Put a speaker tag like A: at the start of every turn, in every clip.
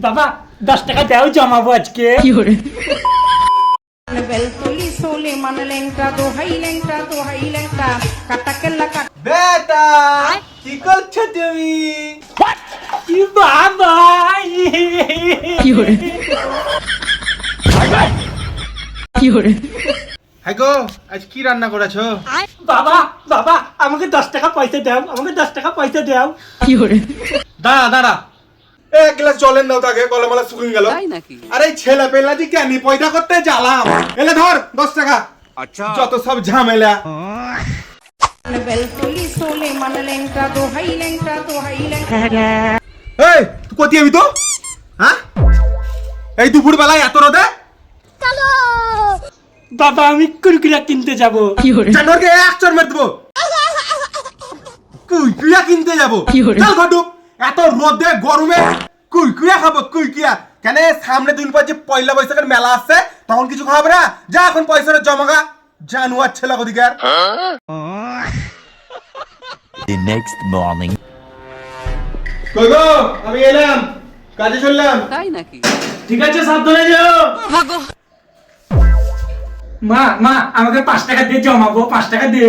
A: বাবা 10 টাকা দাও জমাবো আজকে।
B: বেলতুলি সোলে মানে লেংটা দোহাই লেংটা কাটা কেল্লা কাট।
C: বেটা কি করছো তুমি?
A: কি বাবা
C: হ্যাঁ গো, আজ কি রান্না করেছো?
A: বাবা বাবা আমাকে 10 টাকা পয়সা দাও, আমাকে 10 টাকা পয়সা দাও।
C: দাঁড়া দাঁড়া, এক গ্লাস জলের নাও, তাকে গলামালা শুকিয়ে গেল। আরে ছেলে পেলা যে কেন পয়দা করতে জ্বালাম। এলে ধর 10 টাকা। আচ্ছা, যত সব ঝামেলা।
B: বেলতুলি সোলে মানে লেংটা দোহাই লেংটা
C: এই তুই কোথায় আমি তো? হ্যাঁ, এই দুপুর বেলায় এত রোদে?
A: বাবা আমি কুরকুরা কিনতে যাব।
C: জানোয়ারকে এক চড় মেরে দেবো। কুইকুয়া কিনতে যাবো? চল ঘটু, এত রোদে গরমে কুইকুয়া খাবো? কুইকুয়া কেন? সামনে দিন পর যে পয়লা বৈশাখের মেলা আসছে, তখন কিছু খাবে না? যা এখন পয়সাটা জমাগা, জানুয়ার ছেলে কোদিকার।
D: The next morning.
C: কই গো, আমি এলাম, কাজে চললাম।
A: ঠিক আছে, সাবধানে যাও। মা মা আমাকে 5 টাকা দিয়ে জমাবো, 5 টাকা দিয়ে।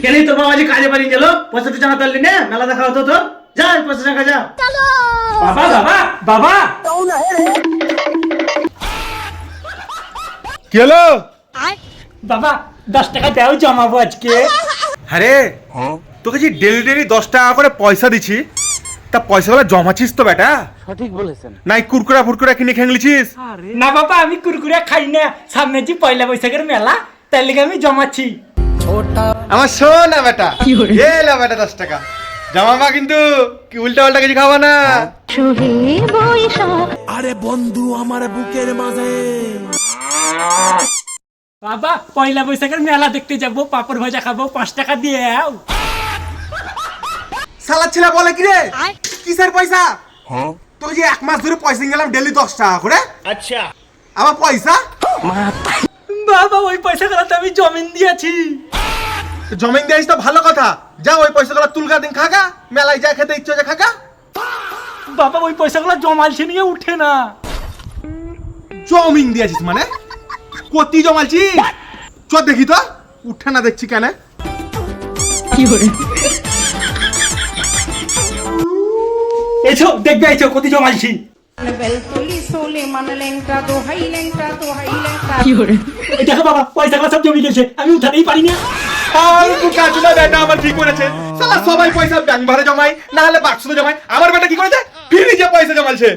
A: কেন তোর বাবা যে কাজে বাড়ি গেল, পয়সা তো জমা করলি না? মেলা দেখা হতো তো, যা 5 টাকা যা। বাবা বাবা বাবা
C: কি হলো?
A: বাবা 10 টাকা দাও জমাবো আজকে।
C: আরে তোকে যে ডেলি ডেলি 10 টাকা করে পয়সা দিছি, তা পয়সাগুলো জমাছিস তো বেটা? সঠিক বলেছেন। নাই কুরকুরা ফুরকুরা কিনে খেংলিছিস?
A: না বাবা আমি কুরকুরে খাই না, সামনে যে পয়লা বৈশাখের মেলা, তাই লেগে আমি জমাচ্ছি।
C: আমার শোনা বেটা, এলা বেটা 10 টাকা জমাবা, কিন্তু কি উল্টা উল্টা কিছু খাবা না।
D: আরে বন্ধু আমার বুকের মাঝে।
A: বাবা পয়লা বৈশাখের মেলা দেখতে যাবো, পাপড় ভাজা খাবো, 5 টাকা দিয়ে আও।
C: সালা ছেলে বলে কি রে, কিসের পয়সা? তোকে যে 1 মাস ধরে পয়সা গেলাম ডেলি 10 টাকা করে। আচ্ছা, আমার পয়সা?
A: বাবা ওই পয়সাগুলো তো আমি জমিন দিয়েছি।
C: জমিন দিয়েছিস তো ভালো কথা, যা ওই পয়সাগুলো তুলকা দিন খাগা, মেলায় যা খেতে ইচ্ছে যে খাগা।
A: বাবা ওই পয়সাগুলো জমালছি নিয়ে উঠে না।
C: জমিন দিয়েছিস মানে? কতি জমালছি? চল দেখি তো, উঠে না দেখছি কেন?
A: এসো দেখবে, এসো কত জমালছি।
B: বেলতুলি সোলে মানে লেংটা দোহাই লেংটা
A: এই দেখো বাবা পয়সাগুলো সব জমি গেছে, আমি উঠাতেই পারি না।
C: আর বুকা চুলা বেটা আমার ঠিক করেছে। সালা সবাই পয়সা ব্যাংক ভরে জমায়, না হলে বাক্সতে জমায়। আমার বেটা কি করেছে? ফ্রিজে পয়সা জমালছে।